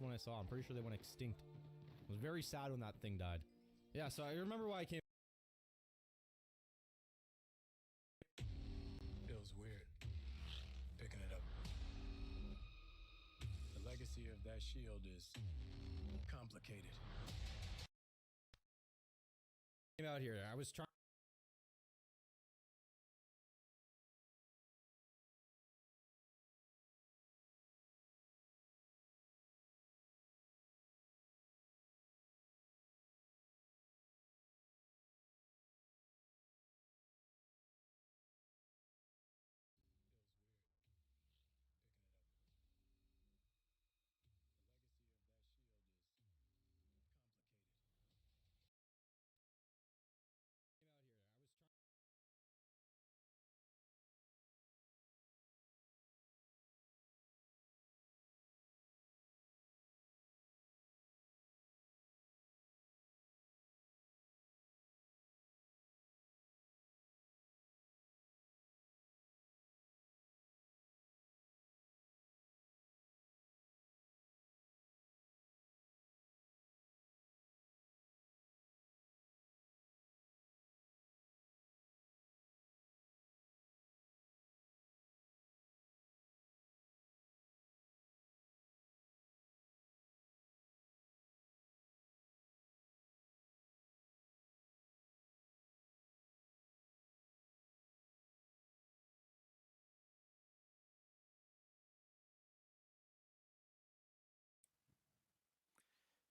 one I saw. I'm pretty sure they went extinct. I was very sad when that thing died. Yeah, so I remember why I came. Feels weird picking it up. The legacy of that shield is complicated. Came out here. I was trying.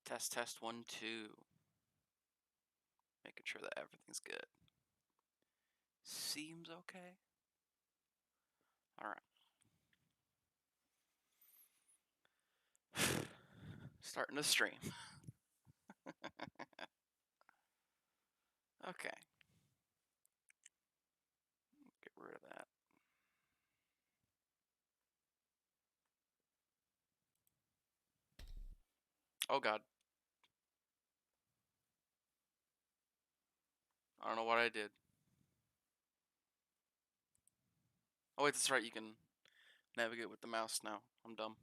Test, test, 1, 2. Making sure that everything's good. Seems okay. Alright. Starting to stream. Okay. Get rid of that. Oh god. I don't know what I did. Oh wait, that's right, you can navigate with the mouse now. I'm dumb.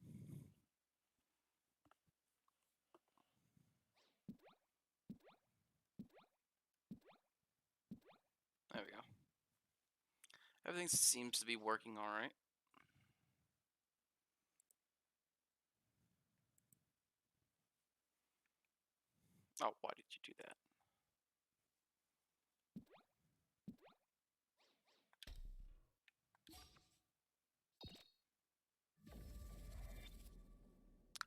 There we go. Everything seems to be working alright. Oh, why did you do that?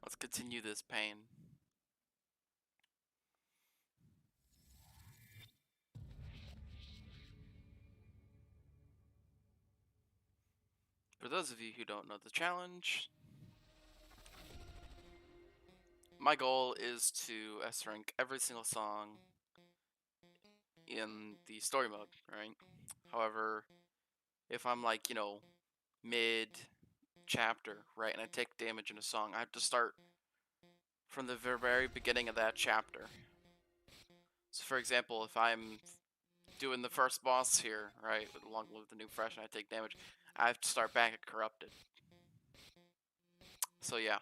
Let's continue this pain. For those of you who don't know the challenge, my goal is to S rank every single song in the story mode, right? However, if I'm like, you know, mid chapter, right, and I take damage in a song, I have to start from the very beginning of that chapter. So for example, if I'm doing the first boss here, right, with Long Live the New Fresh, and I take damage, I have to start back at Corrupted. So yeah.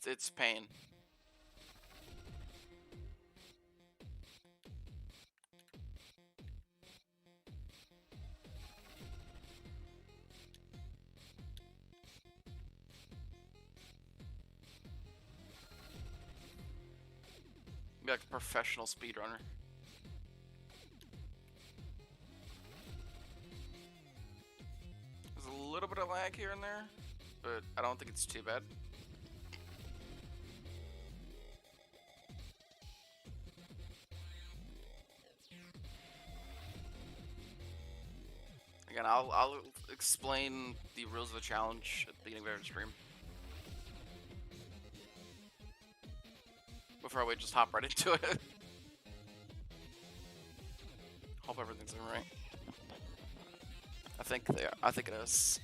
It's pain. Be like a professional speedrunner. There's a little bit of lag here and there, but I don't think it's too bad. Again, I'll explain the rules of the challenge at the beginning of every stream. Before we just hop right into it. Hope everything's alright. I think they are. I think it is.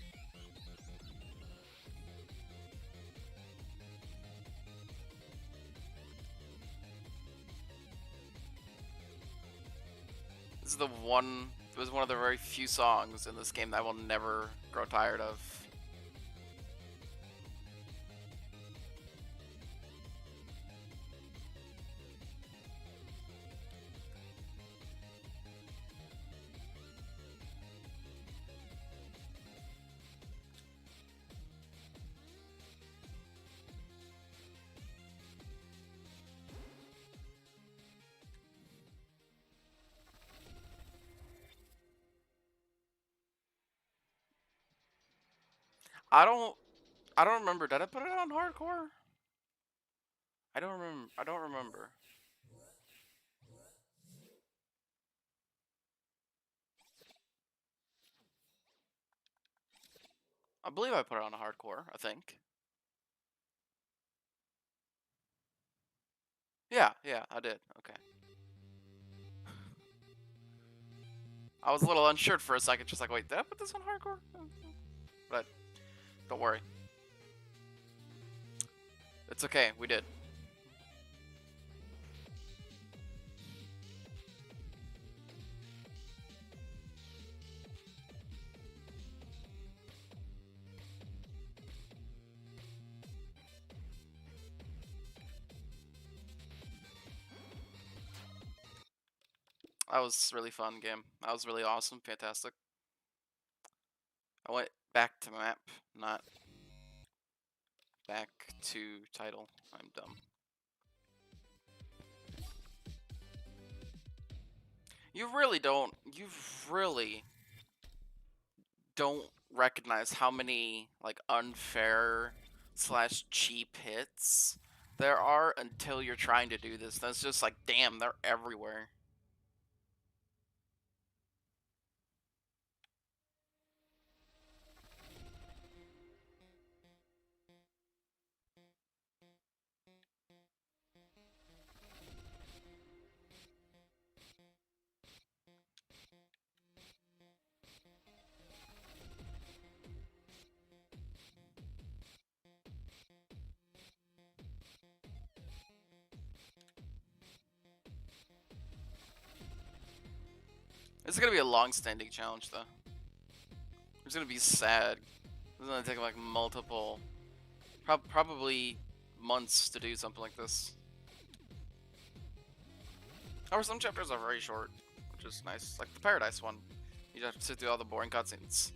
This is the one. It was one of the very few songs in this game that I will never grow tired of. I don't remember. Did I put it on hardcore? I don't remember. I don't remember. I believe I put it on hardcore, I think. Yeah, I did. Okay. I was a little unsure for a second, just like, wait, did I put this on hardcore? But don't worry. It's okay, we did. That was really fun game. That was really awesome, fantastic. I went back to map, not back to title. I'm dumb. You really don't recognize how many like unfair / cheap hits there are until you're trying to do this. That's just like, damn, they're everywhere. It's gonna be a long-standing challenge, though. It's gonna be sad. It's gonna take like multiple, probably months to do something like this. However, some chapters are very short, which is nice. Like the Paradise one, you just have to sit through all the boring cutscenes.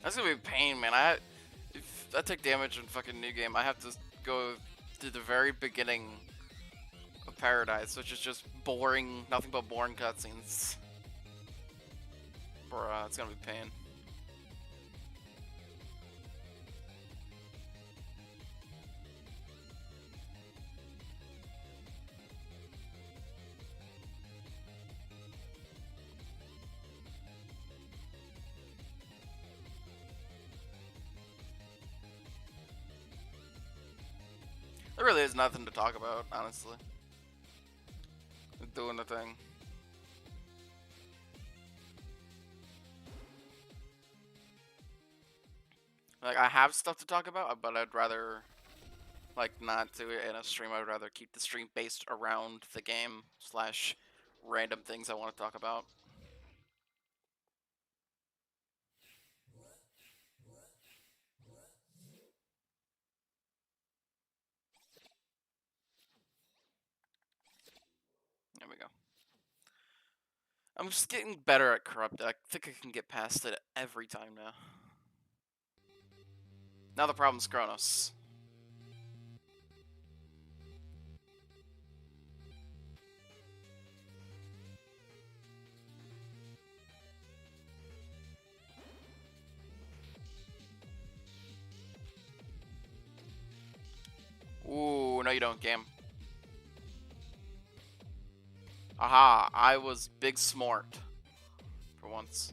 That's gonna be a pain, man. If I take damage in fucking new game, I have to go to the very beginning of Paradise, which is just boring, nothing but boring cutscenes. Bruh, it's gonna be a pain. There really is nothing to talk about, honestly. Doing the thing. Like, I have stuff to talk about, but I'd rather, like, not do it in a stream. I'd rather keep the stream based around the game / random things I want to talk about. There we go. I'm just getting better at Corrupted. I think I can get past it every time now. Now the problem's Kronos. Ooh, no you don't, game. Aha, I was big smart. For once.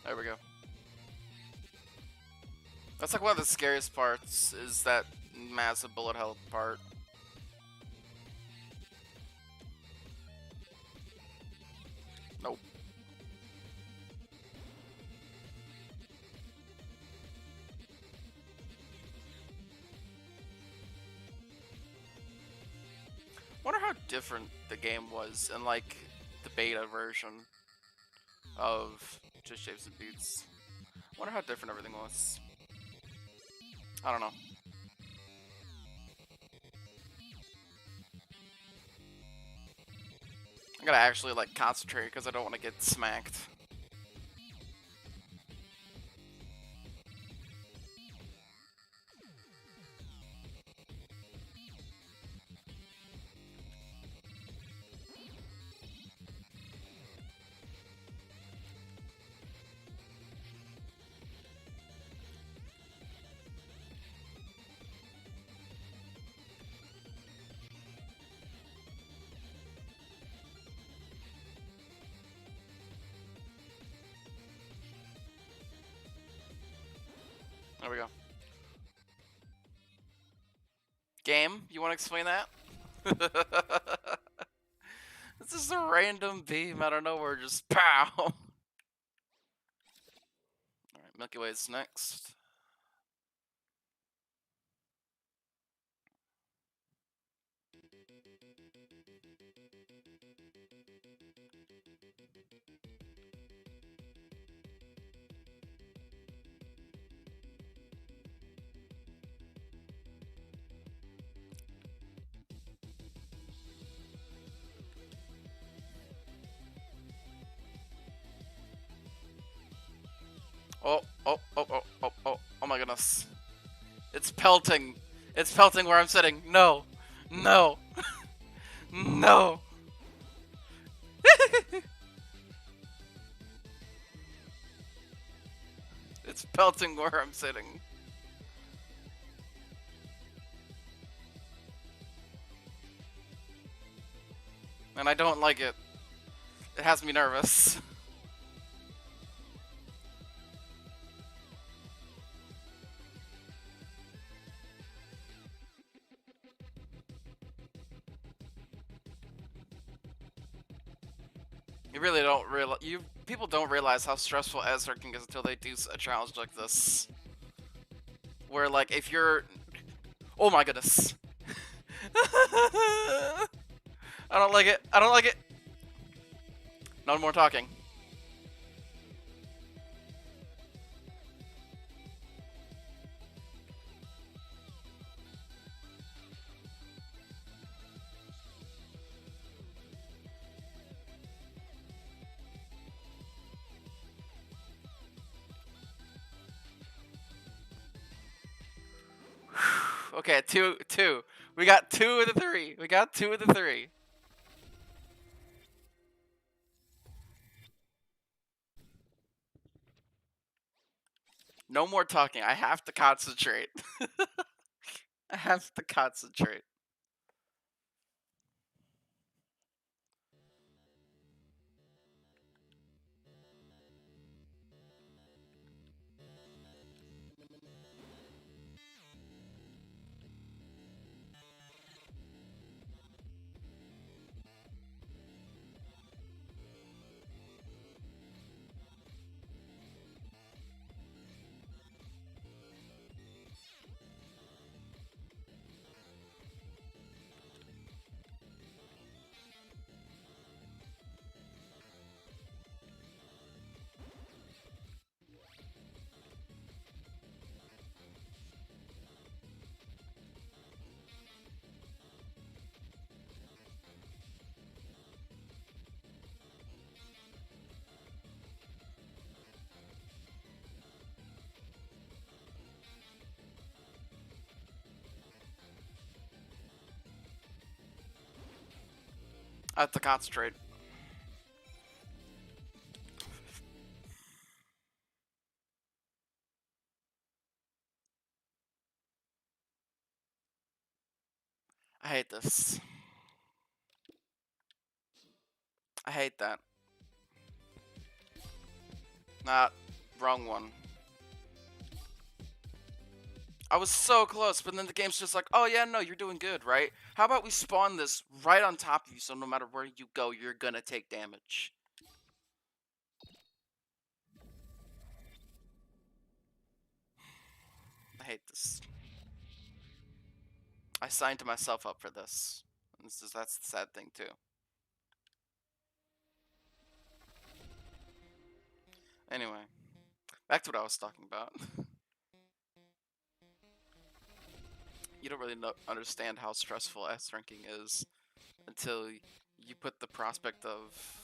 There we go. That's like one of the scariest parts, is that massive bullet hell part. Nope. Wonder how different the game was in like the beta version of JSaB Beats. Wonder how different everything was. I don't know. I gotta actually like concentrate because I don't want to get smacked. There we go. Game, you want to explain that? This is a random beam out of nowhere, just pow! Alright, Milky Way's next. Oh, oh, oh, oh, oh, oh, oh my goodness. It's pelting. It's pelting where I'm sitting. No. No. No. It's pelting where I'm sitting. And I don't like it. It has me nervous. You really don't realize. People don't realize how stressful S-ranking is until they do a challenge like this. Where, like, if you're... Oh my goodness. I don't like it. I don't like it. No more talking. Okay, two. We got 2 of the 3. We got 2 of the 3. No more talking. I have to concentrate. I have to concentrate. I have to concentrate. I hate this. I hate that. Nah, wrong one. I was so close, but then the game's just like, oh yeah, no, you're doing good, right? How about we spawn this right on top of you so no matter where you go, you're gonna take damage. I hate this. I signed myself up for this. That's the sad thing too. Anyway, back to what I was talking about. You don't really understand how stressful S ranking is until you put the prospect of,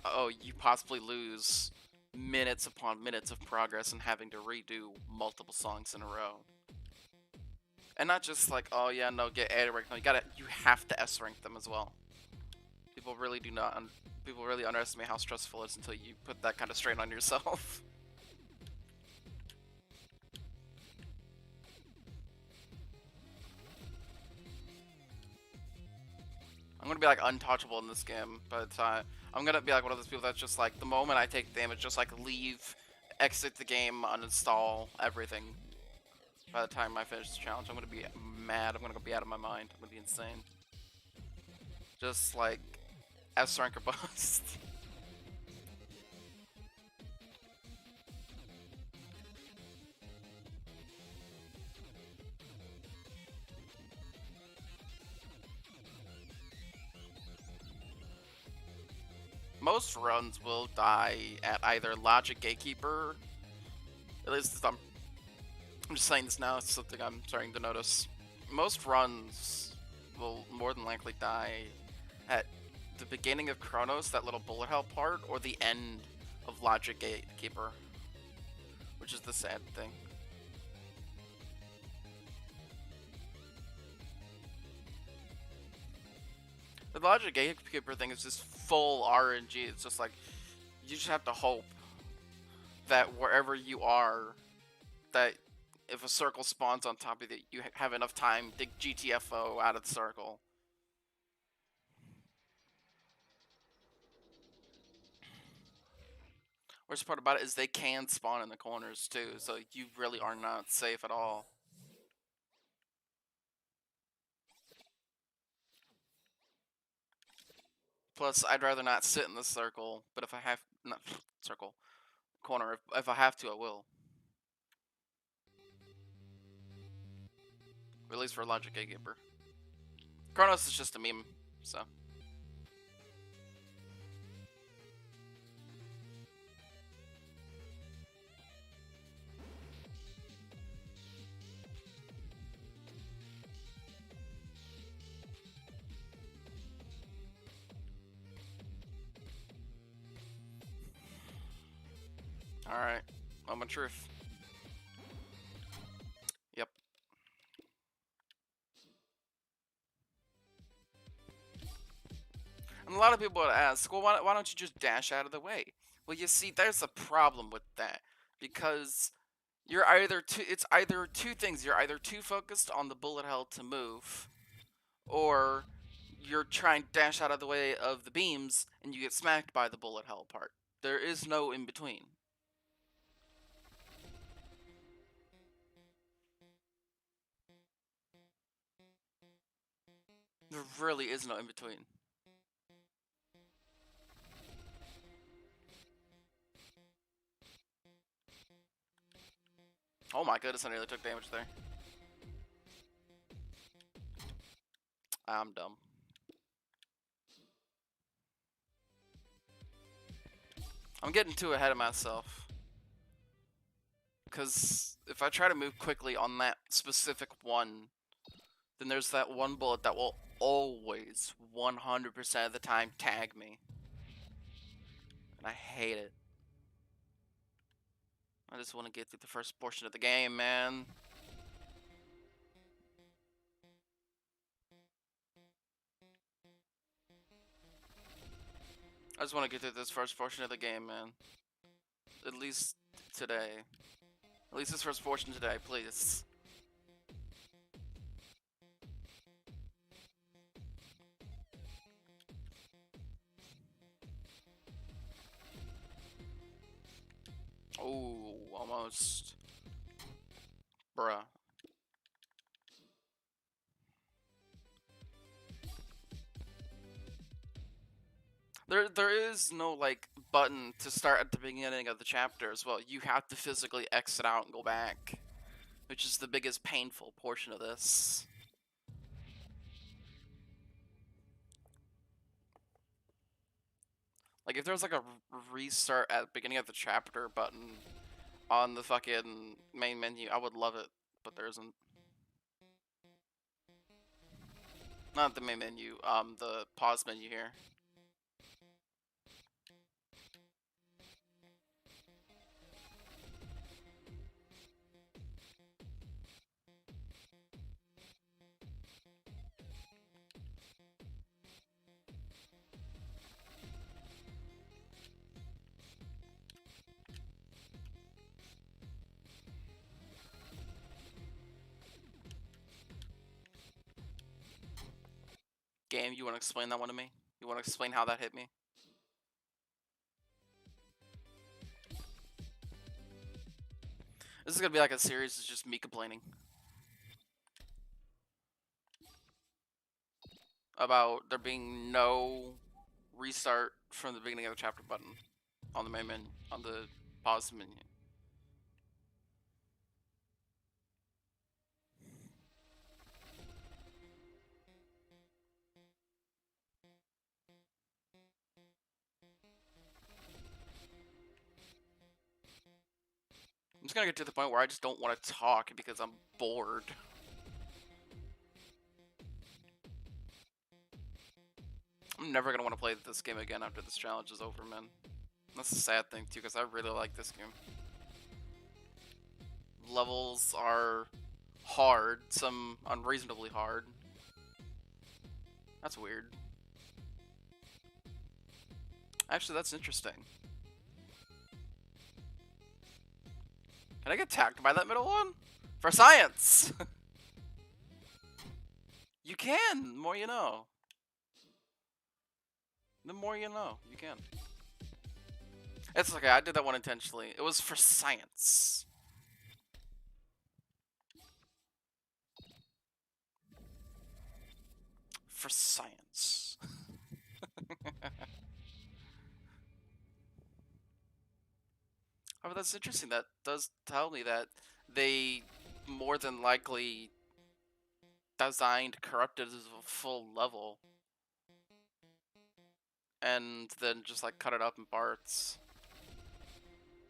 oh, you possibly lose minutes upon minutes of progress and having to redo multiple songs in a row. And not just like, oh yeah, no, get A rank. No, you have to S rank them as well. People really do not, people really underestimate how stressful it is until you put that kind of strain on yourself. I'm gonna be like untouchable in this game by the time. I'm gonna be like one of those people that's just like, the moment I take damage, just like leave, exit the game, uninstall everything. By the time I finish the challenge, I'm gonna be mad. I'm gonna be out of my mind. I'm gonna be insane. Just like S rank or bust. Most runs will die at either Logic Gatekeeper. At least I'm just saying this now. It's something I'm starting to notice. Most runs will more than likely die at the beginning of Chronos, that little bullet hell part, or the end of Logic Gatekeeper, which is the sad thing. The Logic Gatekeeper thing is just full RNG. It's just like, you just have to hope that wherever you are, that if a circle spawns on top of it, you have enough time to GTFO out of the circle. Worst part about it is they can spawn in the corners too, so you really are not safe at all. Plus, I'd rather not sit in the circle, but if I have, not circle, corner, if I have to, I will. At least for Logic Gatekeeper. Chronos is just a meme, so. Alright, moment of truth. Yep. And a lot of people would ask, well, why don't you just dash out of the way? Well, you see, there's a problem with that. Because you're it's either two things. You're either too focused on the bullet hell to move, or you're trying to dash out of the way of the beams and you get smacked by the bullet hell part. There is no in between. There really is no in between. Oh my goodness, I nearly took damage there. I'm dumb. I'm getting too ahead of myself. Because if I try to move quickly on that specific one, then there's that one bullet that will always, 100% of the time, tag me. And I hate it. I just want to get through the first portion of the game, man. I just want to get through this first portion of the game, man. At least today. At least this first portion today, please. Oh, almost. Bruh. There is no, like, button to start at the beginning of the chapter as well. You have to physically exit out and go back, which is the biggest painful portion of this. Like, if there was, like, a restart at the beginning of the chapter button on the fucking main menu, I would love it, but there isn't. Not the main menu, the pause menu here. Game, you want to explain that one to me? You want to explain how that hit me? This is gonna be like a series of just me complaining about there being no restart from the beginning of the chapter button on the main menu, on the pause menu. I'm just gonna get to the point where I just don't want to talk because I'm bored. I'm never gonna want to play this game again after this challenge is over, man. That's the sad thing too, because I really like this game. Levels are hard, some unreasonably hard. That's weird. Actually, that's interesting. Can I get attacked by that middle one? For science! You can! The more you know. The more you know. You can. It's okay, I did that one intentionally. It was for science. For science. Oh, but that's interesting. That does tell me that they more than likely designed Corrupted as a full level. And then just like cut it up in parts.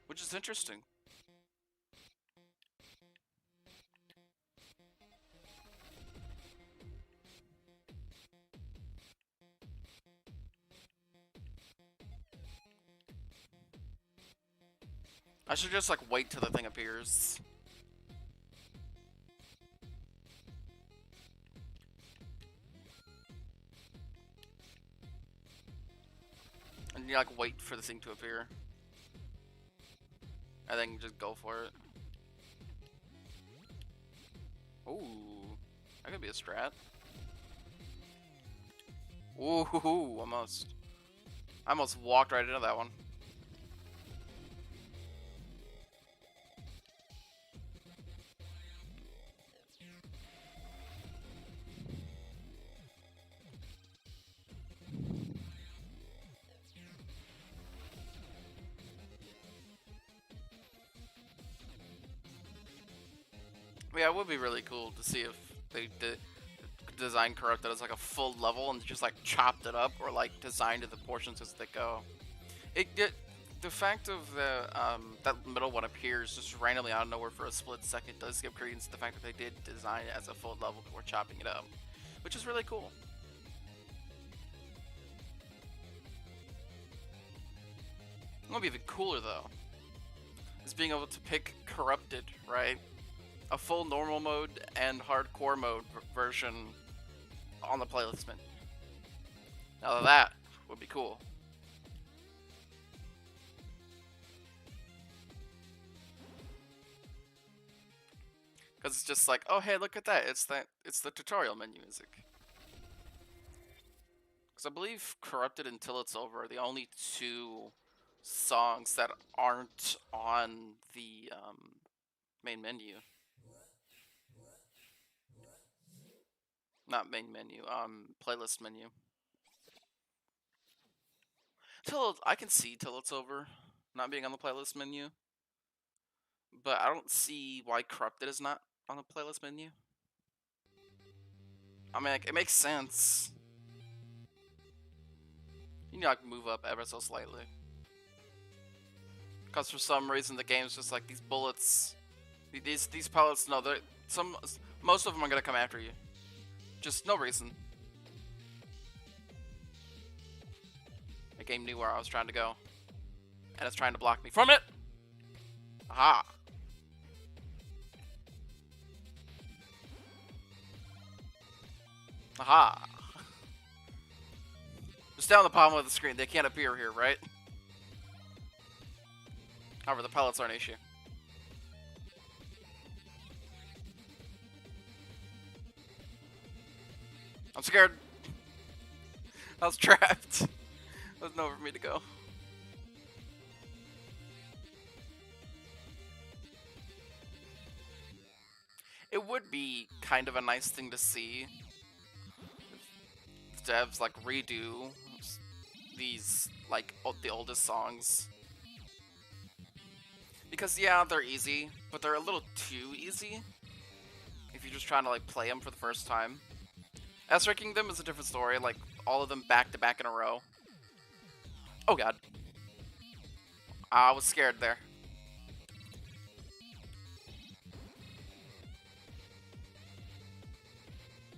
Which is interesting. I should just like wait till the thing appears. And you like wait for the thing to appear. And then just go for it. Ooh. That could be a strat. Ooh, almost. I almost walked right into that one. Yeah, it would be really cool to see if they did design Corrupted as like a full level and just like chopped it up, or like designed the portions as they go. The fact of the that middle one appears just randomly out of nowhere for a split second does give credence to the fact that they did design it as a full level before chopping it up, which is really cool. What would be even cooler though is being able to pick Corrupted, right? A full normal mode and hardcore mode version on the playlist menu. Now that would be cool. Because it's just like, oh hey, look at that! It's the tutorial menu music. Because I believe Corrupted Until It's Over are the only two songs that aren't on the main menu. Not main menu, playlist menu. I can see Till It's Over not being on the playlist menu, but I don't see why Corrupted is not on the playlist menu. I mean, like, it makes sense. You need to like move up ever so slightly, because for some reason the game's just like these bullets, these pellets. No, most of them are gonna come after you. Just no reason. game knew where I was trying to go. And it's trying to block me from it! Aha! Aha! Just down the bottom of the screen. They can't appear here, right? However, the pellets are an issue. I'm scared. I was trapped. There's nowhere for me to go. It would be kind of a nice thing to see if devs like redo these like the oldest songs, because yeah, they're easy, but they're a little too easy if you're just trying to like play them for the first time. S-ranking them is a different story, like all of them back to back in a row. Oh god. I was scared there.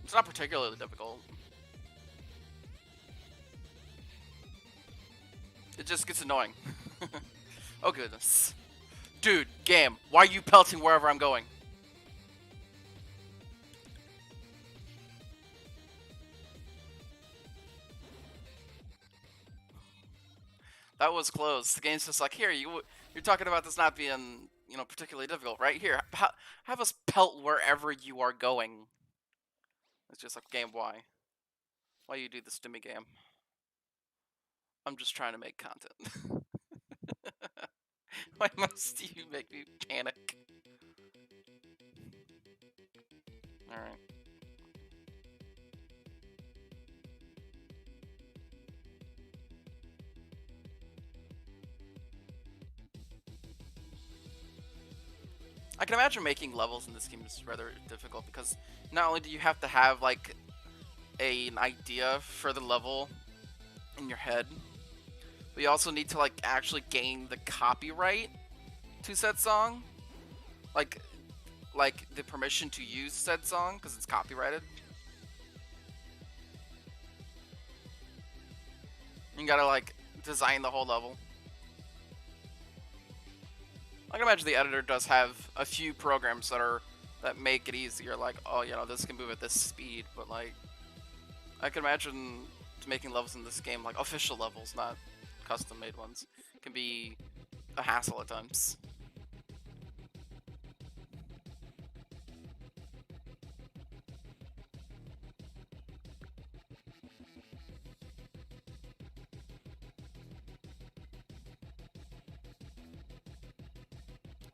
It's not particularly difficult. It just gets annoying. Oh goodness. Dude, game, why are you pelting wherever I'm going? That was close. The game's just like, here, you're talking about this not being, you know, particularly difficult, right? Here, have us pelt wherever you are going. It's just like, game, why? Why you do this to me, game? I'm just trying to make content. Why must you make me panic? Alright. I can imagine making levels in this game is rather difficult, because not only do you have to have like an idea for the level in your head, but you also need to like actually gain the copyright to said song, like the permission to use said song, because it's copyrighted. You gotta like design the whole level. I can imagine the editor does have a few programs that make it easier, like, oh, you know, this can move at this speed, but like, I can imagine making levels in this game, like official levels, not custom made ones, can be a hassle at times.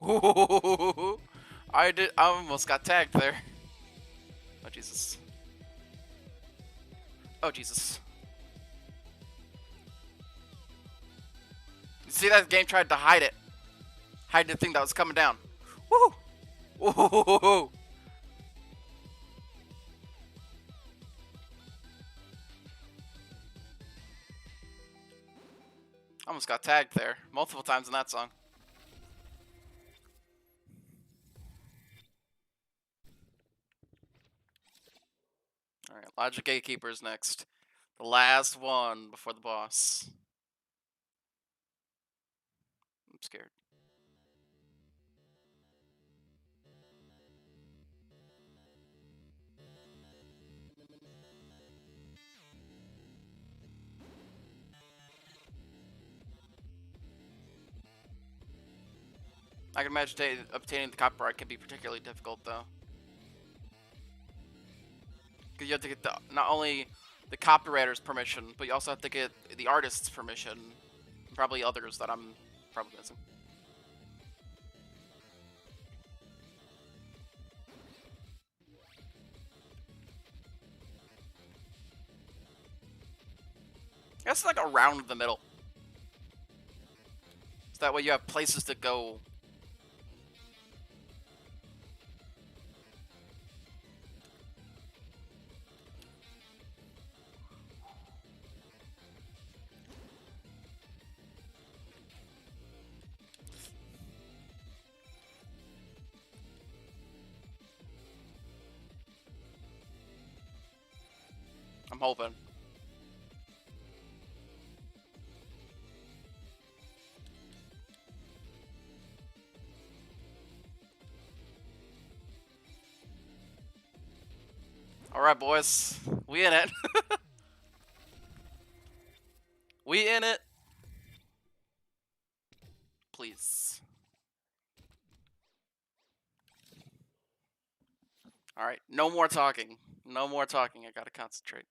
Ooh, I almost got tagged there. Oh Jesus. Oh Jesus. You see, that game tried to hide it. Hide the thing that was coming down. Woo! Woo! Almost got tagged there multiple times in that song. Alright, Logic Gatekeeper's next. The last one before the boss. I'm scared. I can imagine obtaining the copyright can be particularly difficult, though. Because you have to get not only the copywriter's permission, but you also have to get the artist's permission. And probably others that I'm probably missing. I guess like around the middle. So that way you have places to go. I'm hoping. Alright, boys. We in it. We in it. Please. Alright, no more talking. No more talking. I gotta concentrate.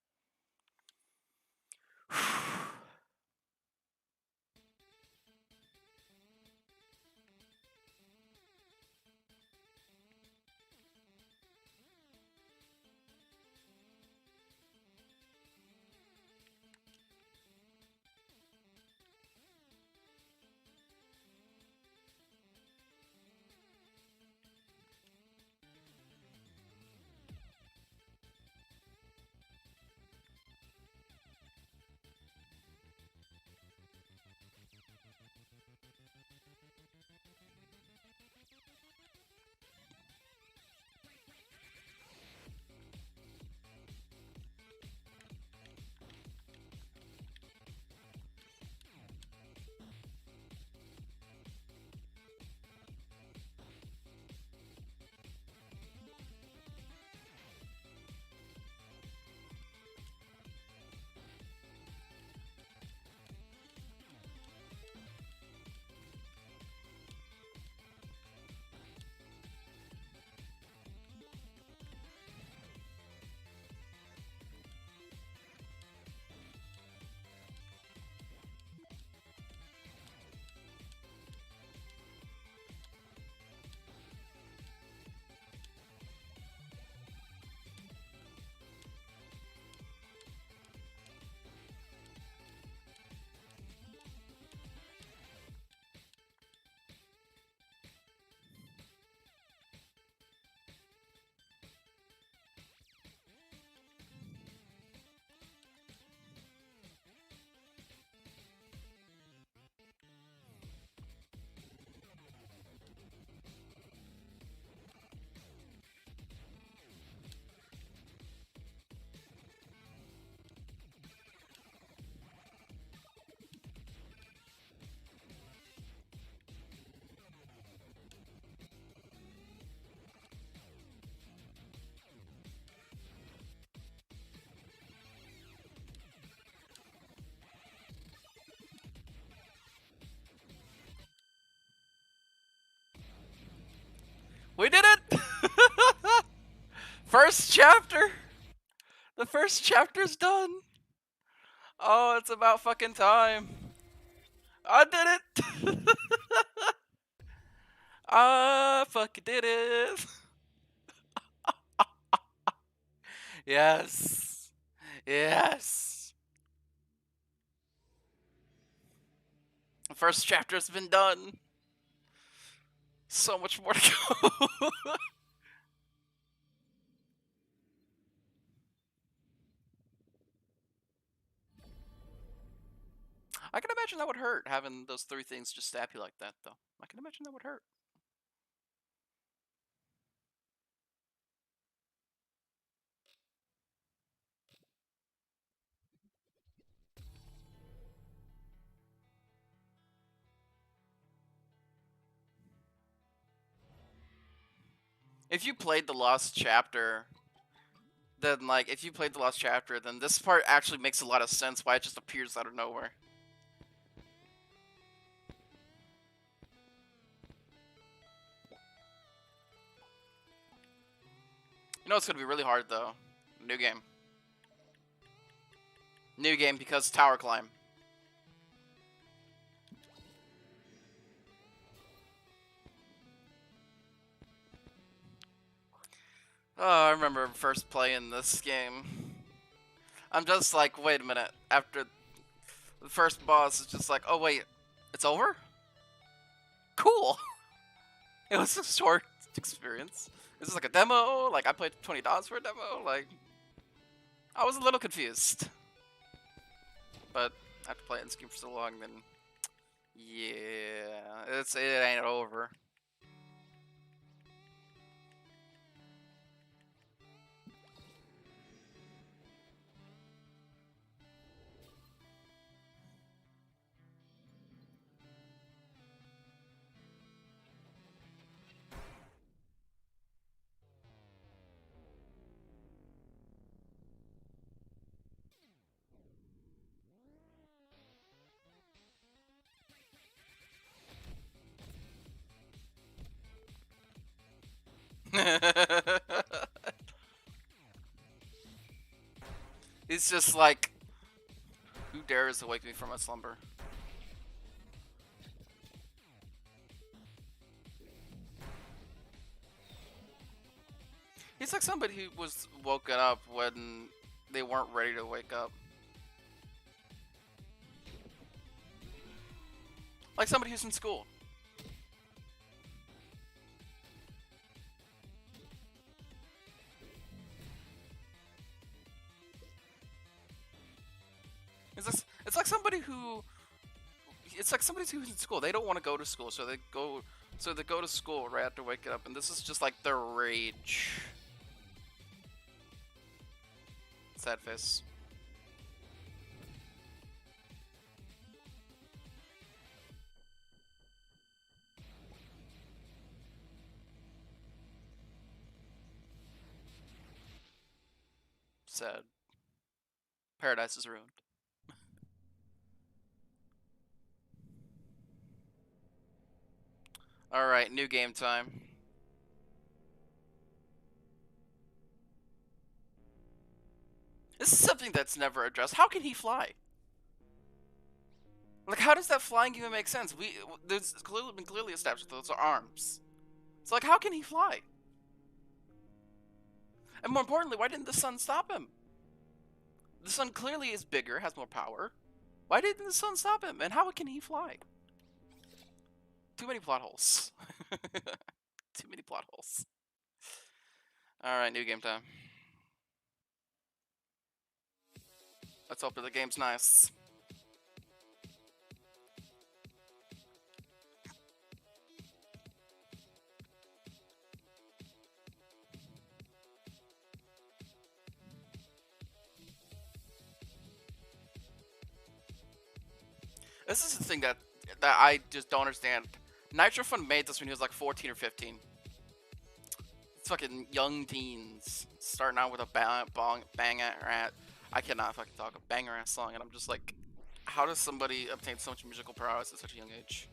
We did it! First chapter! The first chapter's done! Oh, it's about fucking time. I did it! I fucking did it! Yes! Yes! The first chapter's been done. So much more to go. I can imagine that would hurt, having those three things just stab you like that, though. I can imagine that would hurt. If you played the Lost Chapter, then, like, if you played the Lost Chapter, then this part actually makes a lot of sense why it just appears out of nowhere. You know it's gonna be really hard, though. New game. New game because tower climb. Oh, I remember first playing this game. I'm just like, wait a minute. After the first boss, it's just like, oh wait, it's over? Cool. It was a short experience. Is this like a demo? Like, I paid $20 for a demo? Like, I was a little confused. But after playing this game for so long, then yeah, it ain't over. He's just like, who dares to wake me from my slumber? He's like somebody who was woken up when they weren't ready to wake up. Like somebody who's in school. It's like somebody who, it's like somebody who's in school. They don't want to go to school, so they go to school right after waking up, and this is just like their rage. Sad face. Sad. Paradise is ruined. Alright, new game time. This is something that's never addressed. How can he fly? Like, how does that flying even make sense? There's been clearly established that those are arms. So, like, how can he fly? And more importantly, why didn't the sun stop him? The sun clearly is bigger, has more power. Why didn't the sun stop him? And how can he fly? Too many plot holes. Too many plot holes. Alright, new game time. Let's hope that the game's nice. This is the thing that I just don't understand. NitroFun made this when he was like 14 or 15. It's fucking young teens starting out with a banger at. I cannot fucking talk a banger ass song, and I'm just like, how does somebody obtain so much musical prowess at such a young age?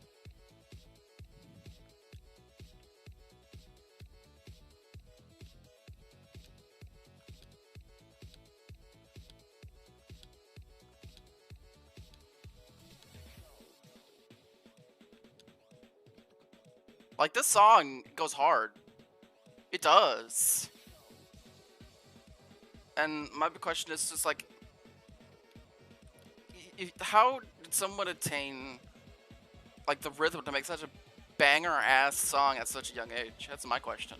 Like, this song goes hard. It does. And my big question is just like, how did someone attain like the rhythm to make such a banger ass song at such a young age? That's my question.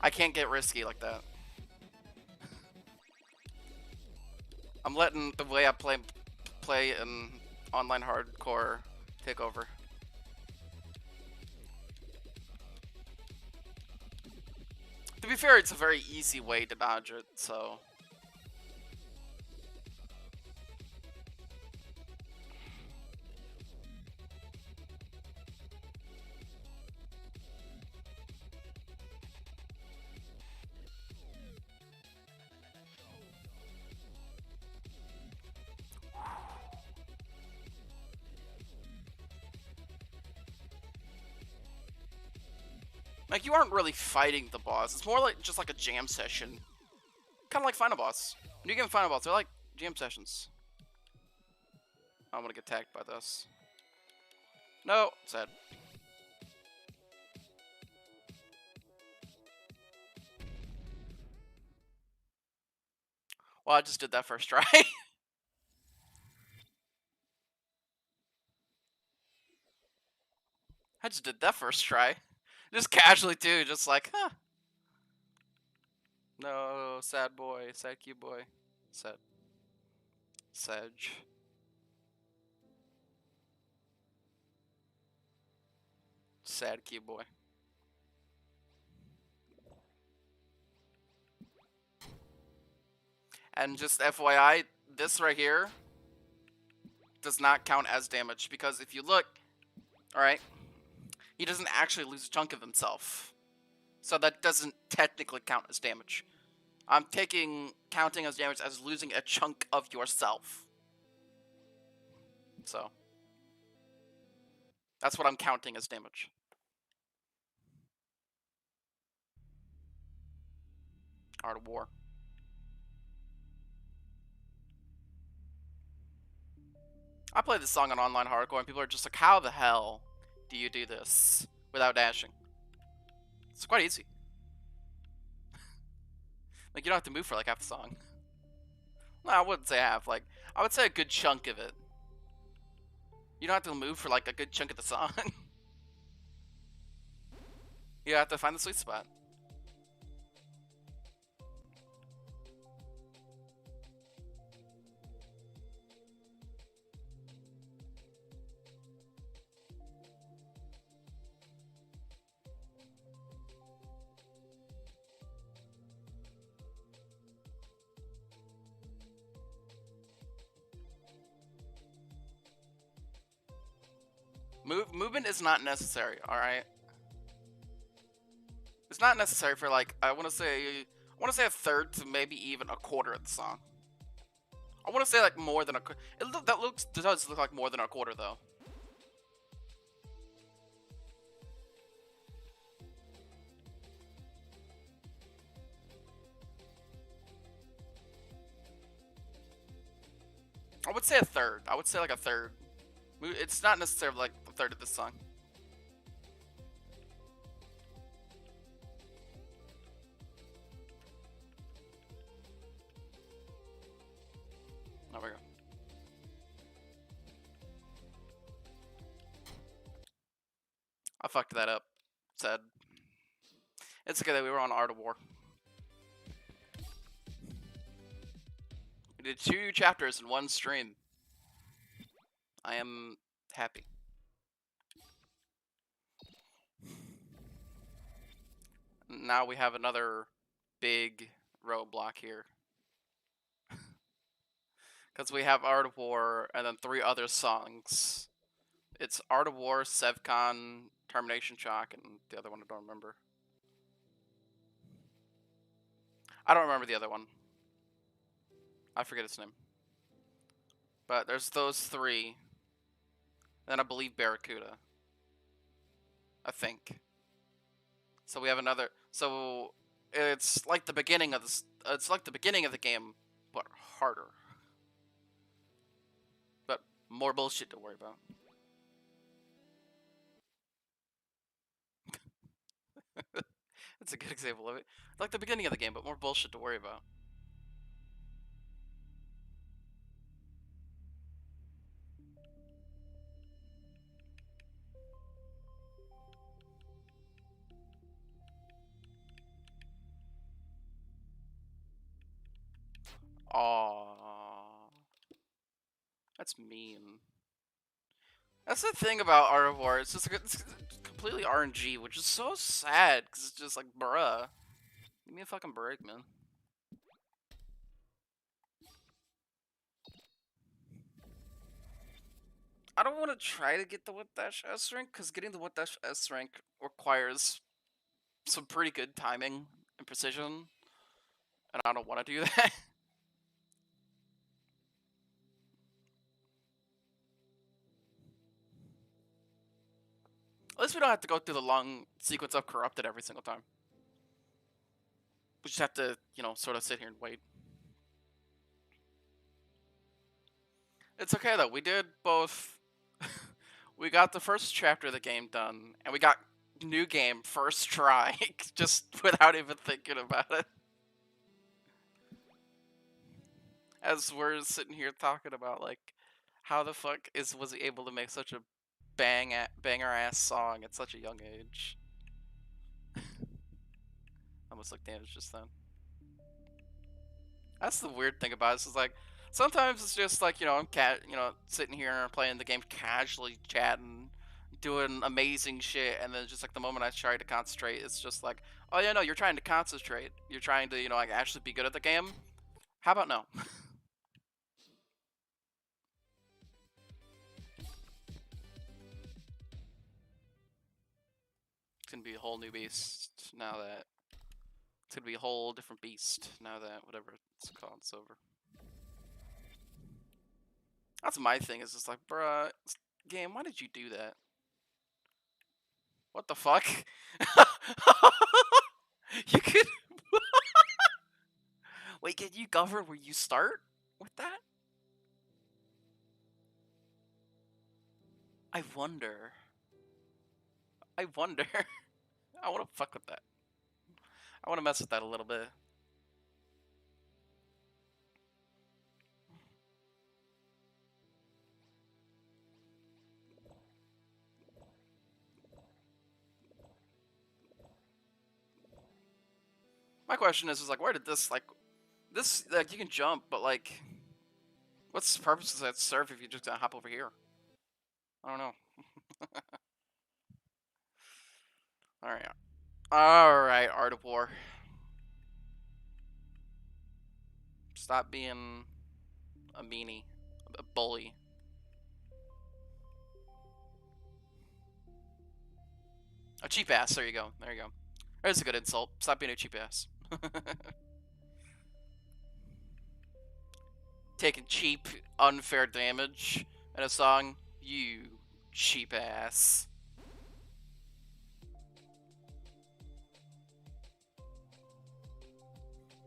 I can't get risky like that. I'm letting the way I play in online hardcore take over. To be fair, it's a very easy way to dodge it, so. Like, you aren't really fighting the boss. It's more like just like a jam session. Kind of like Final Boss. New game Final Boss, they're like jam sessions. I'm gonna get tagged by this. No, sad. Well, I just did that first try. I just did that first try. Just casually too, just like, huh. No, sad boy, sad cute boy. Sad. Sedge. Sad cute boy. And just FYI, this right here does not count as damage, because if you look, alright, he doesn't actually lose a chunk of himself. So that doesn't technically count as damage. I'm counting as damage as losing a chunk of yourself. So that's what I'm counting as damage. Art of War. I play this song on online hardcore and people are just like, how the hell do you do this without dashing? It's quite easy. Like, you don't have to move for like half the song. No, I wouldn't say half. Like, I would say a good chunk of it. You don't have to move for like a good chunk of the song. You have to find the sweet spot. Movement is not necessary, alright? It's not necessary for like, I want to say a third to maybe even a quarter of the song. I want to say like more than a does look like more than a quarter though. I would say a third. I would say like a third. It's not necessarily like a third of this song. There we go. I fucked that up. Sad. It's okay that we were on Art of War. We did 2 chapters in 1 stream. I am happy. Now we have another big roadblock here. Because we have Art of War and then 3 other songs. It's Art of War, Sevcon, Termination Shock, and the other one I don't remember. I don't remember the other one. I forget its name. But there's those 3. Then I believe Barracuda. I think. So we have another. So it's like the beginning of this. It's like the beginning of the game, but harder. But more bullshit to worry about. That's a good example of it. Like the beginning of the game, but more bullshit to worry about. Aww. That's mean. That's the thing about Art of War. It's just it's completely RNG, which is so sad, because it's just like, bruh. Give me a fucking break, man. I don't want to try to get the What-S rank, because getting the What-S rank requires some pretty good timing and precision, and I don't want to do that. At least we don't have to go through the long sequence of Corrupted every single time. We just have to, you know, sort of sit here and wait. It's okay though, we did both. We got the first chapter of the game done, and we got new game first try, just without even thinking about it. As we're sitting here talking about, like, how the fuck was he able to make such a banger ass song at such a young age? Almost like damage just then. That's the weird thing about it. Is like sometimes it's just like, you know, I'm sitting here and playing the game casually, chatting, doing amazing shit, and then just like the moment I try to concentrate, it's just like, oh yeah, no, you're trying to concentrate. You're trying to, you know, like actually be good at the game. How about no? It's gonna be a whole new beast now that It's gonna be a whole different beast now that whatever it's called is over. That's my thing. Is just like, bruh, game, why did you do that? What the fuck? You could wait. Can you govern where you start with that? I wonder. I wonder. I want to fuck with that. I want to mess with that a little bit. My question is like, where did this, like, you can jump, but, like, what's the purpose does that serve if you just gotta hop over here? I don't know. Alright. Alright, Art of War. Stop being a meanie. A bully. A cheap ass, there you go. There you go. There's a good insult. Stop being a cheap ass. Taking cheap, unfair damage in a song. You cheap ass.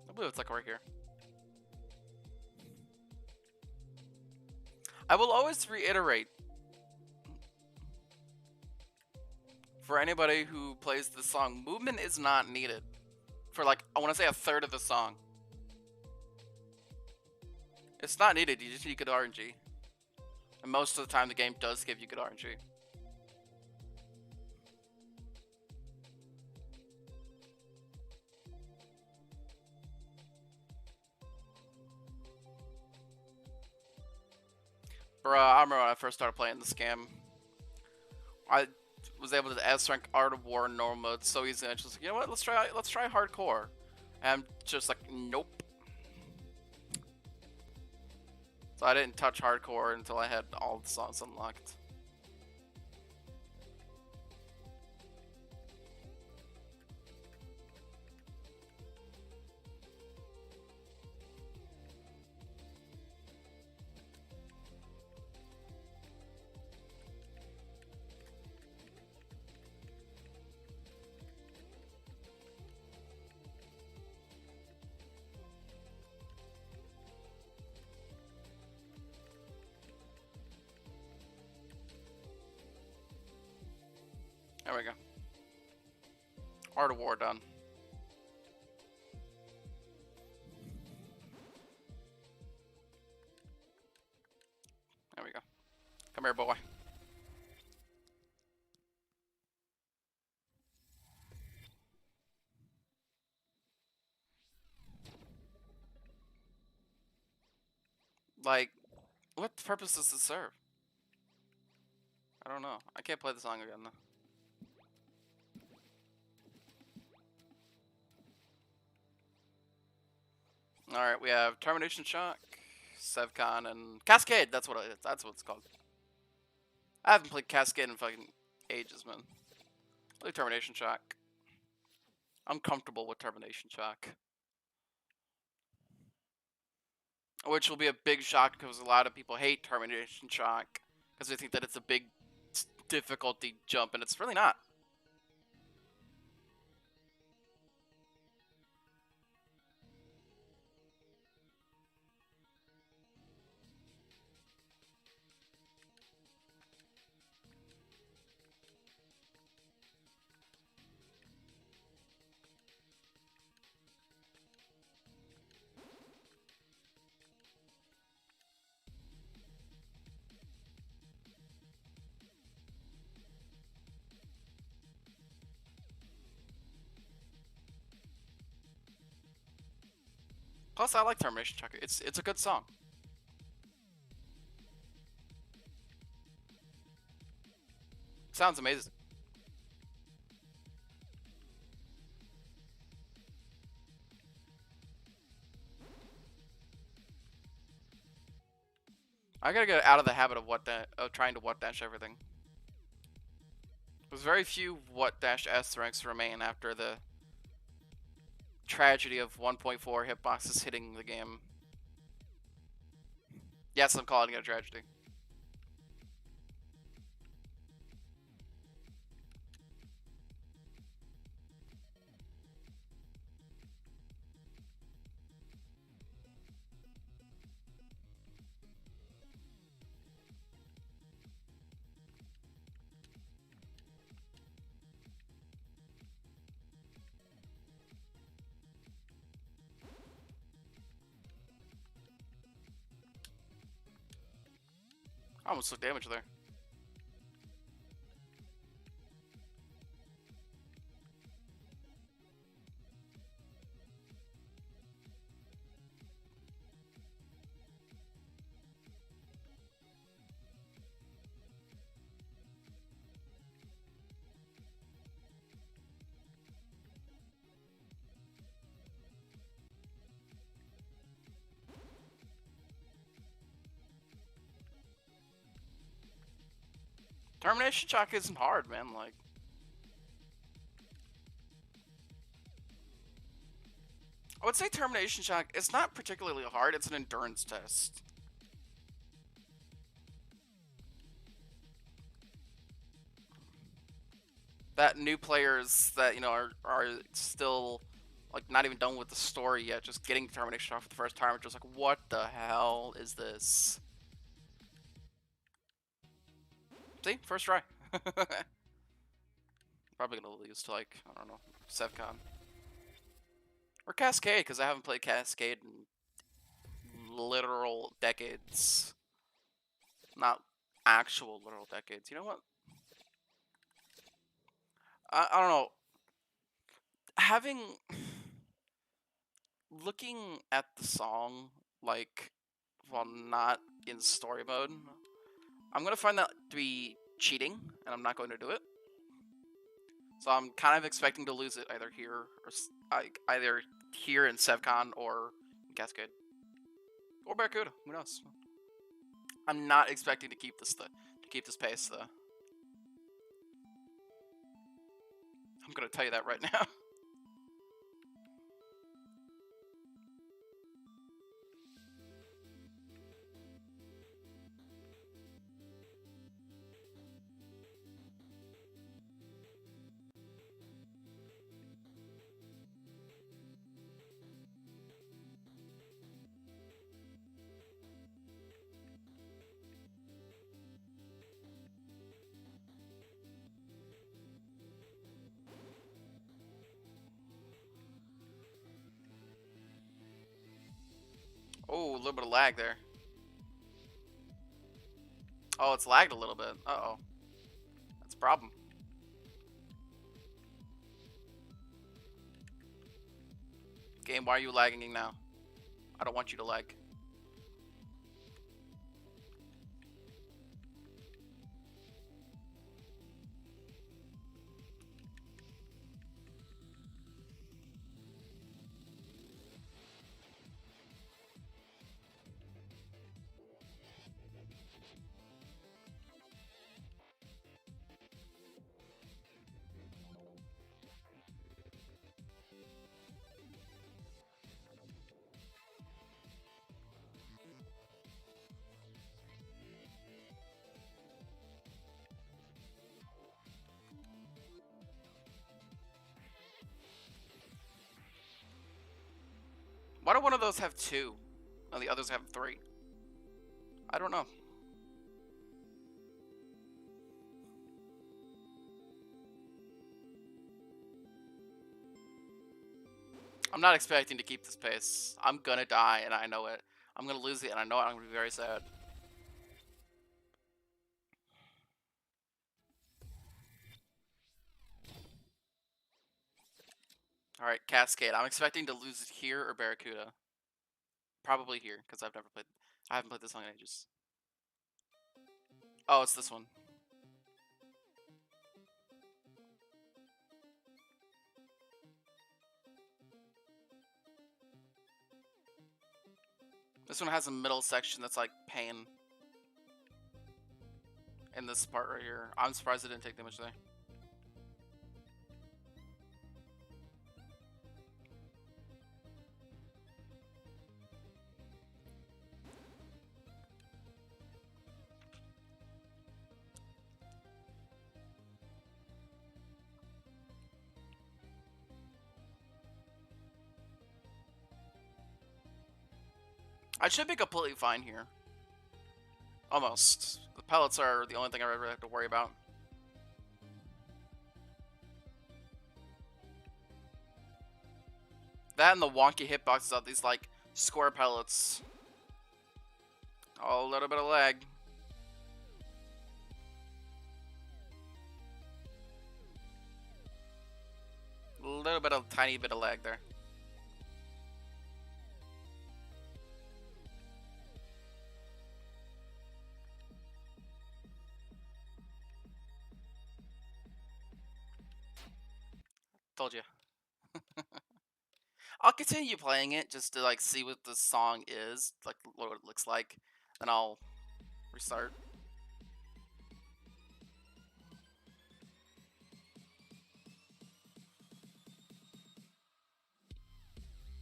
I believe it's like right here. I will always reiterate, for anybody who plays the song, movement is not needed for, like, I want to say a third of the song. It's not needed, you just need good RNG. And most of the time the game does give you good RNG. Bruh, I remember when I first started playing this game. I was able to S rank Art of War in normal mode so easy. I was just like, you know what? Let's try hardcore. And I'm just like, nope. So I didn't touch hardcore until I had all the songs unlocked. There we go. Art of War done. There we go. Come here, boy. Like, what purpose does this serve? I don't know. I can't play the song again, though. Alright, we have Termination Shock, Sevcon, and Cascade. That's what that's what it's called. I haven't played Cascade in fucking ages, man. Play Termination Shock. I'm comfortable with Termination Shock. Which will be a big shock because a lot of people hate Termination Shock because they think that it's a big difficulty jump, and it's really not. Plus, I like Termination Shock. It's a good song. Sounds amazing. I gotta get out of the habit of trying to what dash everything. There's very few what dash S ranks remain after the tragedy of 1.4 hitboxes hitting the game. Yes, I'm calling it a tragedy. I almost took damage there. Termination shock isn't hard, man. Like, I would say termination shock, it's not particularly hard, it's an endurance test. That new players that, you know, are still, like, not even done with the story yet, just getting termination shock for the first time, are just like, what the hell is this? See? First try. Probably gonna lose to, like, I don't know, Sevcon. Or Cascade, because I haven't played Cascade in literal decades. Not actual literal decades. You know what? I don't know. Looking at the song, like, while not in story mode, I'm gonna find that to be cheating, and I'm not going to do it. So I'm kind of expecting to lose it either here or either here in Sevcon or in Cascade or Barracuda. Who knows? I'm not expecting to keep this pace though. I'm gonna tell you that right now. Oh, a little bit of lag there. Oh, it's lagged a little bit. Uh-oh. That's a problem. Game, why are you lagging now? I don't want you to lag. Why do one of those have 2 and the others have 3? I don't know. I'm not expecting to keep this pace. I'm gonna die, and I know it. I'm gonna lose it, and I know it. I'm gonna be very sad. Alright, Cascade. I'm expecting to lose it here or Barracuda. Probably here, because I haven't played this song in ages. Oh, it's this one. This one has a middle section that's like pain. In this part right here. I'm surprised I didn't take damage there. I should be completely fine here. Almost. The pellets are the only thing I ever have to worry about. That and the wonky hitboxes of these, like, square pellets. Oh, a little bit of lag. A little bit of, tiny bit of lag there. Told you. I'll continue playing it just to like see what the song is, like what it looks like, then I'll restart.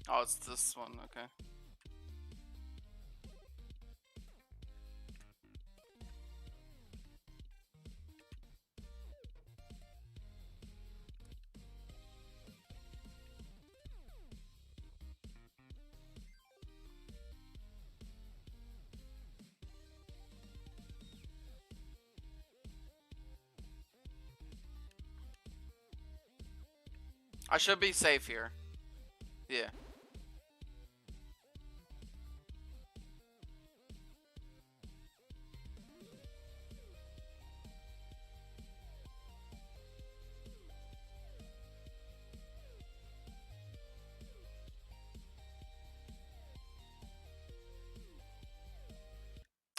Oh, it's this one, okay. I should be safe here. Yeah.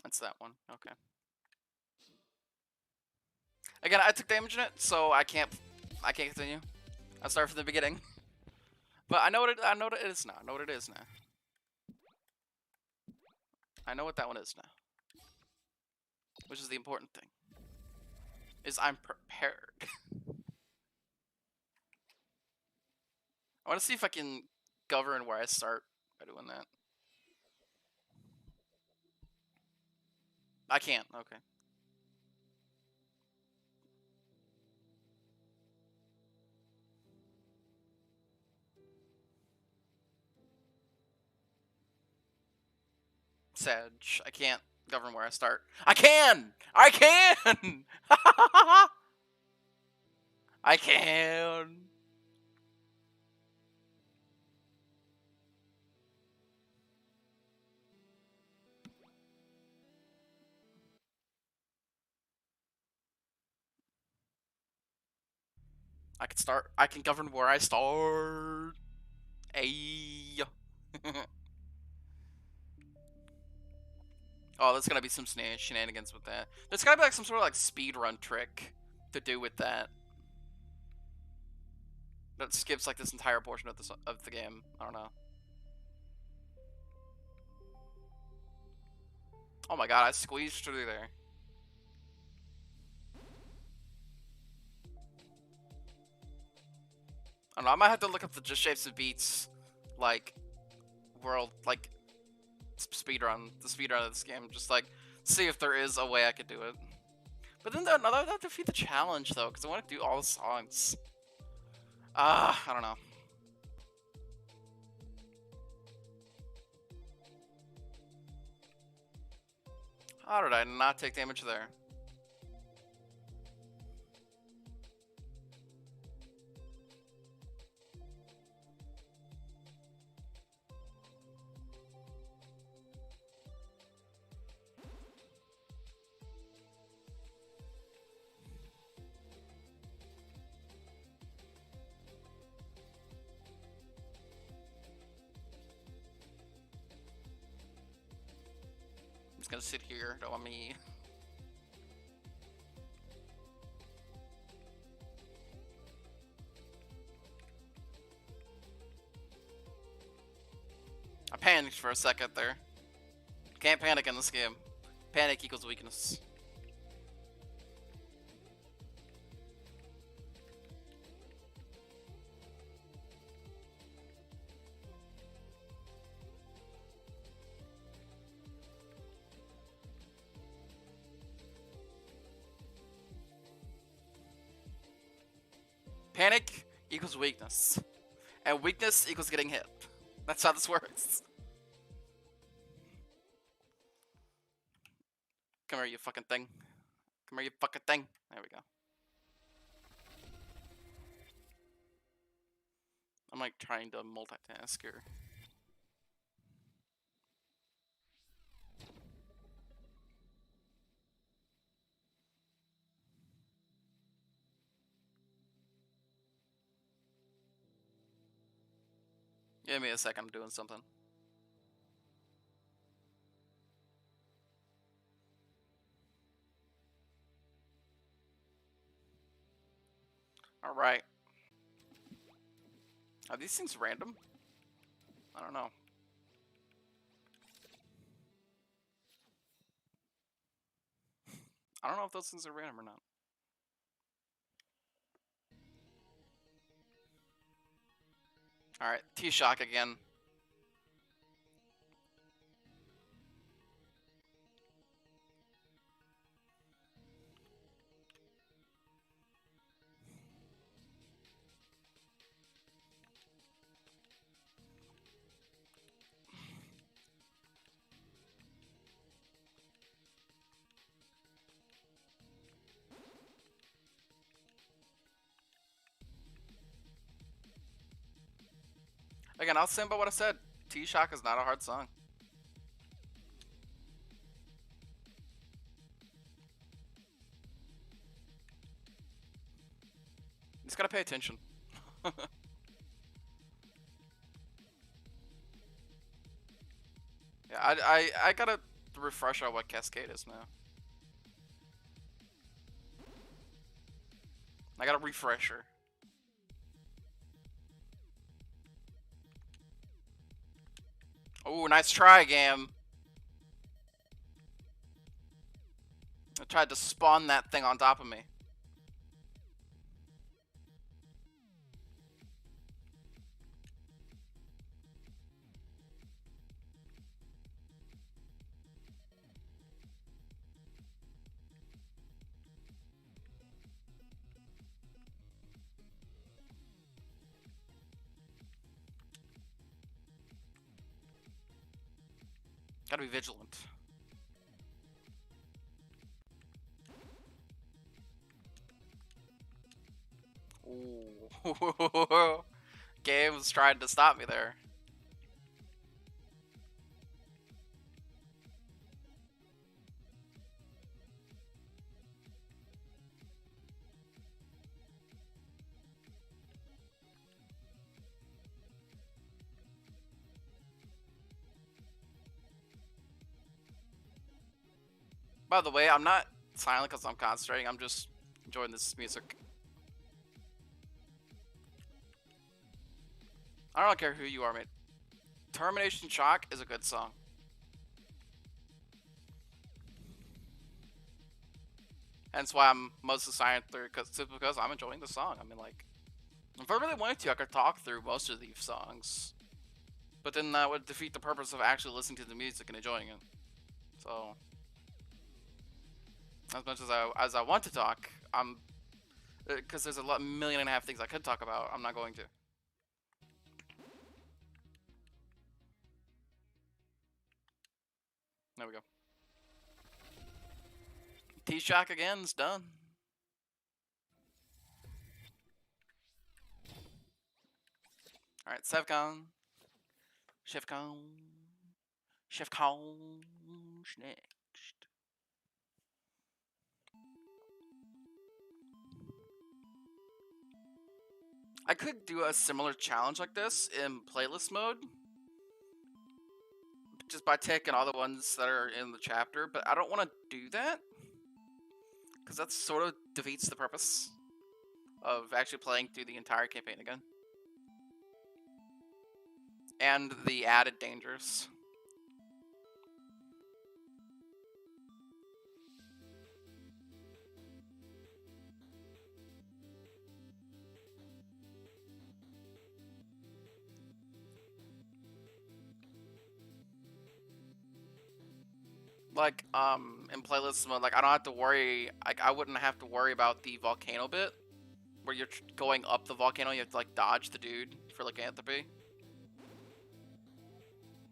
That's that one. Okay. Again, I took damage in it, so I can't continue. I'll start from the beginning. But I know what it is now. I know what it is now. I know what that one is now. Which is the important thing. Is I'm prepared. I want to see if I can govern where I start by doing that. I can't. Okay. Sag. I can't govern where I start. I can! I can! I can! I can start. I can govern where I start. Ayy. Oh, there's gonna be some shenanigans with that. There's gotta be like some sort of like speedrun trick to do with that. That skips like this entire portion of the game. I don't know. Oh my god, I squeezed through there. I don't know, I might have to look up the JSaB Beats, like, world, like, speedrun, the speedrun of this game, just, like, see if there is a way I could do it. But then that would defeat the challenge, though, because I want to do all the songs. I don't know. How did I not take damage there? I'm just gonna sit here, don't want me. I panicked for a second there. Can't panic in this game. Panic equals weakness. Panic equals weakness. And weakness equals getting hit. That's how this works. Come here, you fucking thing. Come here, you fucking thing. There we go. I'm like trying to multitask here. Give me a sec, I'm doing something. Alright. Are these things random? I don't know. I don't know if those things are random or not. Alright, T-Shock again. Again, I'll stand by what I said. T-Shock is not a hard song. You just gotta pay attention. Yeah, I gotta refresh on what Cascade is now. I got a refresher. Oh, nice try, game. I tried to spawn that thing on top of me. Gotta be vigilant. Ooh. Game's trying to stop me there. By the way, I'm not silent because I'm concentrating. I'm just enjoying this music. I don't care who you are, mate. Termination Shock is a good song. Hence why I'm mostly silent through, because I'm enjoying the song. I mean, like, if I really wanted to, I could talk through most of these songs. But then that would defeat the purpose of actually listening to the music and enjoying it. So, as much as I want to talk, I'm, because there's a million and a half things I could talk about, I'm not going to. There we go. T-Shock again is done. Alright, Sevcon. Chefcon. Chefcon's next. I could do a similar challenge like this in playlist mode. Just by taking all the ones that are in the chapter, but I don't want to do that. Because that sort of defeats the purpose of actually playing through the entire campaign again. And the added dangers. Like, in playlist mode, like, I don't have to worry, like, I wouldn't have to worry about the volcano bit, where you're going up the volcano, you have to, like, dodge the dude for lycanthropy.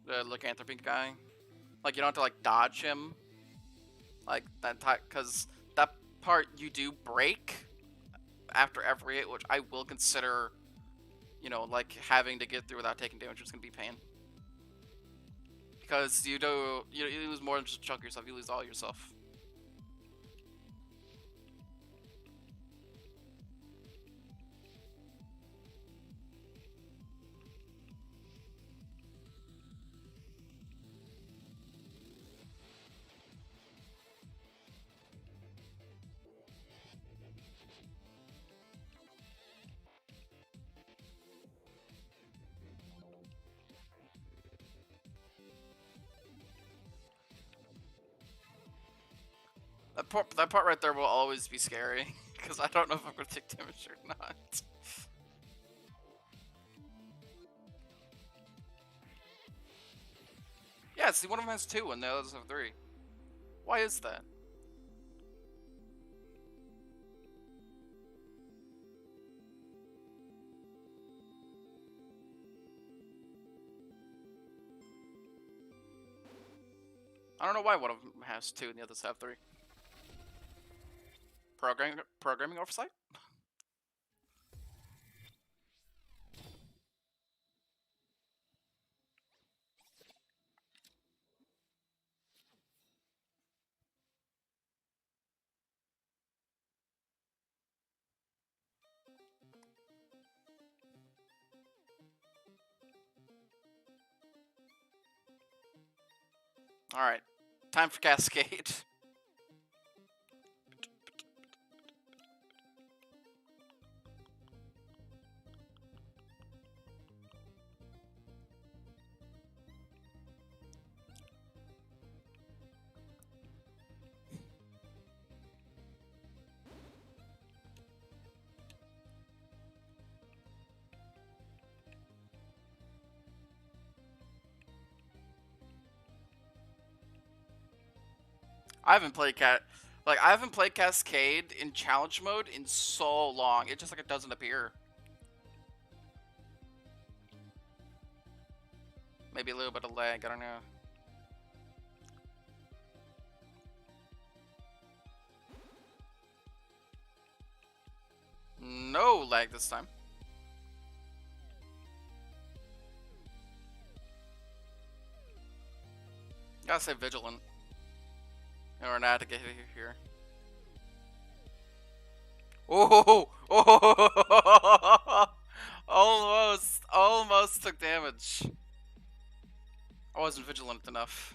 The lycanthropy guy. Like, you don't have to, like, dodge him Like that time, because that part you do break after every hit, which I will consider, you know, like having to get through without taking damage is gonna be pain. Because you lose more than just a chunk of yourself, you lose all yourself. That part right there will always be scary, because I don't know if I'm gonna take damage or not. Yeah, see, one of them has 2 and the others have 3. Why is that? I don't know why one of them has 2 and the others have 3. Programming oversight? Alright, time for Cascade. I haven't played I haven't played Cascade in challenge mode in so long. It just like it doesn't appear. Maybe a little bit of lag, I don't know. No lag this time. Gotta stay vigilant in order not to get hit here. Oh! Oh! Almost took damage. I wasn't vigilant enough.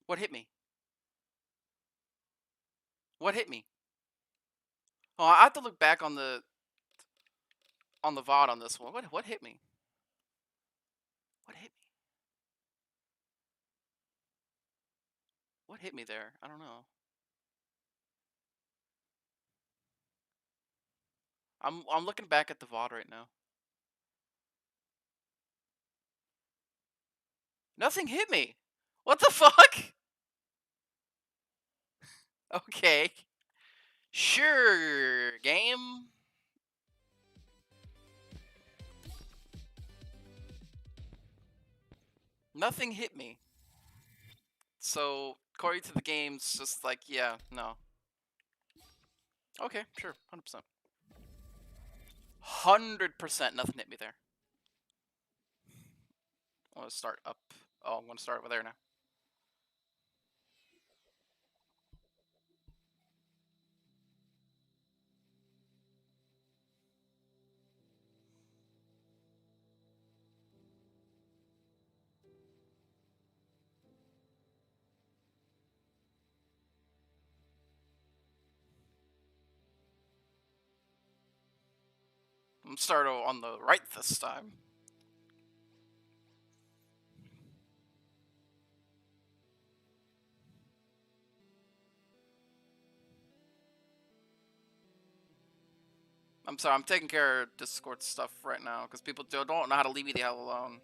What hit me? What hit me? Oh, I have to look back on the VOD on this one. What hit me? What hit me? What hit me there? I don't know. I'm looking back at the VOD right now. Nothing hit me. What the fuck? Okay. Sure, game. Nothing hit me. So, according to the game's just like, yeah, no. Okay, sure, 100%. 100% nothing hit me there. I want to start up. Oh, I'm going to start over there now. I'm starting on the right this time. I'm sorry, I'm taking care of Discord stuff right now because people don't know how to leave me the hell alone.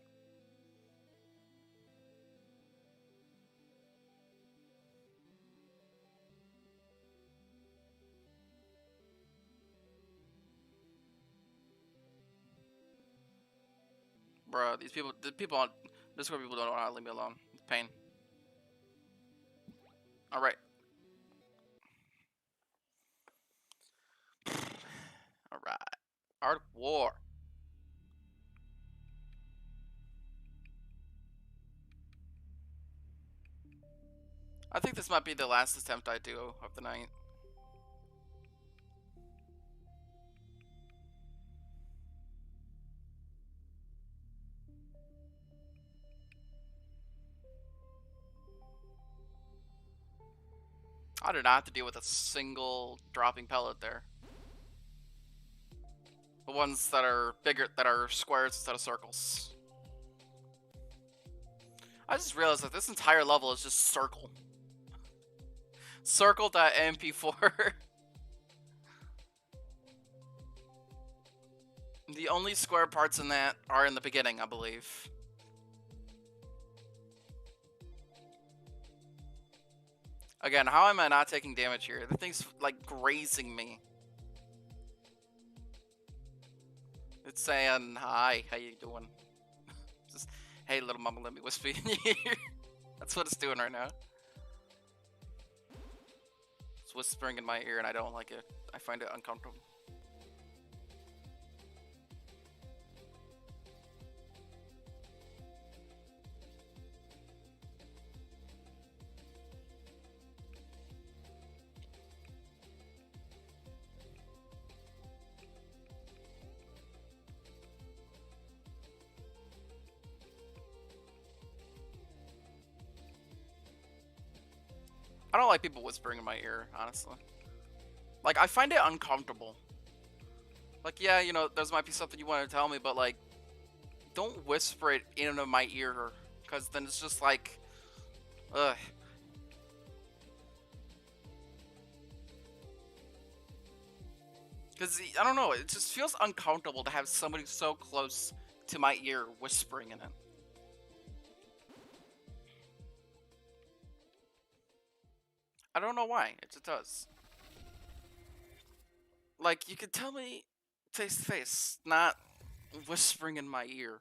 Bruh, the people on Discord people don't know how to leave me alone. It's pain. Alright. Alright. Art of War. I think this might be the last attempt I do of the night. I did not have to deal with a single dropping pellet there. The ones that are bigger, that are squares instead of circles. I just realized that this entire level is just circle. Circle.mp4. The only square parts in that are in the beginning, I believe. Again, how am I not taking damage here? The thing's like grazing me. It's saying, hi, how you doing? Just, hey little mama, let me whisper in your ear. That's what it's doing right now. It's whispering in my ear and I don't like it. I find it uncomfortable. I don't like people whispering in my ear, honestly. Like, I find it uncomfortable. Like, yeah, you know, there might be something you want to tell me, but, like, don't whisper it into my ear, because then it's just like, ugh. Because, I don't know, it just feels uncomfortable to have somebody so close to my ear whispering in it. I don't know why, it just does. Like, you could tell me face to face, not whispering in my ear.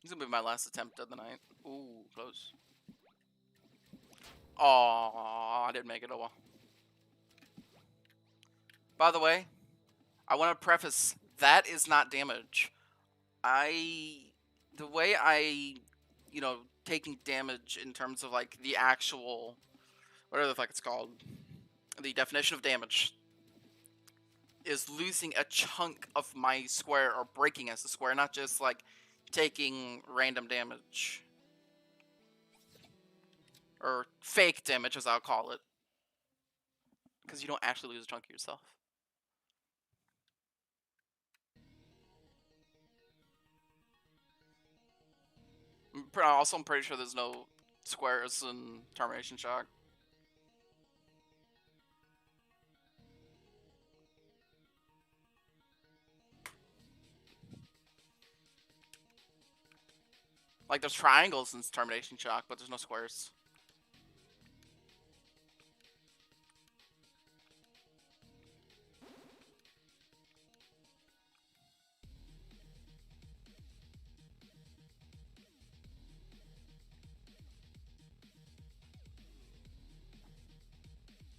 This is gonna be my last attempt of the night. Ooh, close. Oh, I didn't make it. Oh well. By the way, I want to preface that is not damage. The way I, you know, taking damage in terms of like the actual, whatever the fuck it's called, the definition of damage is losing a chunk of my square or breaking as a square, not just like taking random damage. Or fake damage, as I'll call it. Because you don't actually lose a chunk of yourself. I'm pretty sure there's no squares in Termination Shock. Like, there's triangles in Termination Shock, but there's no squares.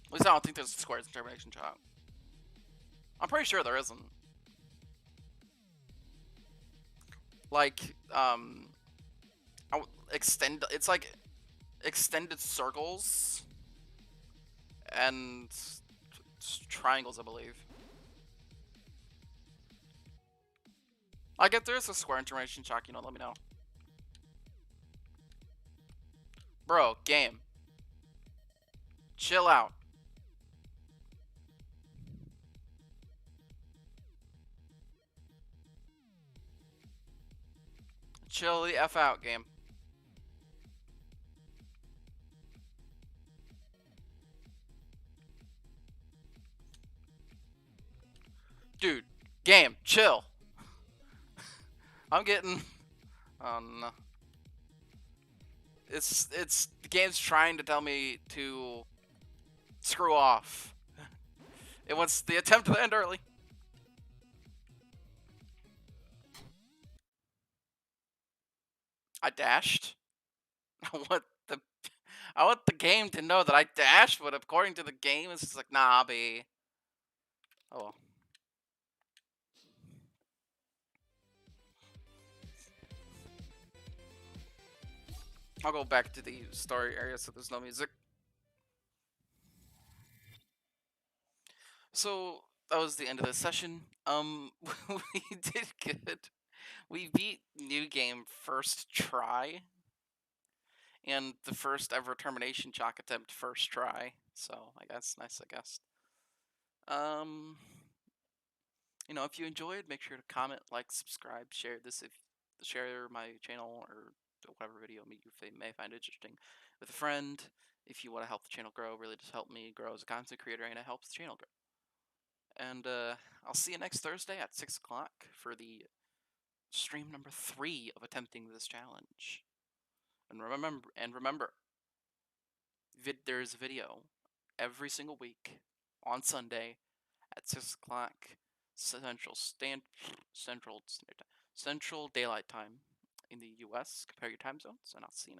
At least I don't think there's squares in Termination Shock. I'm pretty sure there isn't. Like, it's like extended circles and triangles, I believe. Like, if there's a square in Termination Shock, you know, let me know. Bro, game. Chill out. Chill the F out, game. Game, chill. I'm getting... Oh, no. It's the game's trying to tell me to screw off. It wants the attempt to end early. I dashed. I want the game to know that I dashed, but according to the game, it's just like, nah, B. Oh well. I'll go back to the story area so there's no music. So that was the end of the session. We did good. We beat New Game first try. And the first ever termination chalk attempt first try. So I guess nice, I guess. You know, if you enjoyed, make sure to comment, like, subscribe, share this share my channel or whatever video you may find interesting with a friend. If you want to help the channel grow, really just help me grow as a content creator, and it helps the channel grow. And I'll see you next Thursday at 6 o'clock for the stream number 3 of attempting this challenge. And remember, there's a video every single week on Sunday at 6 o'clock Central Daylight Time in the U.S. Compare your time zones, and I'll see you next.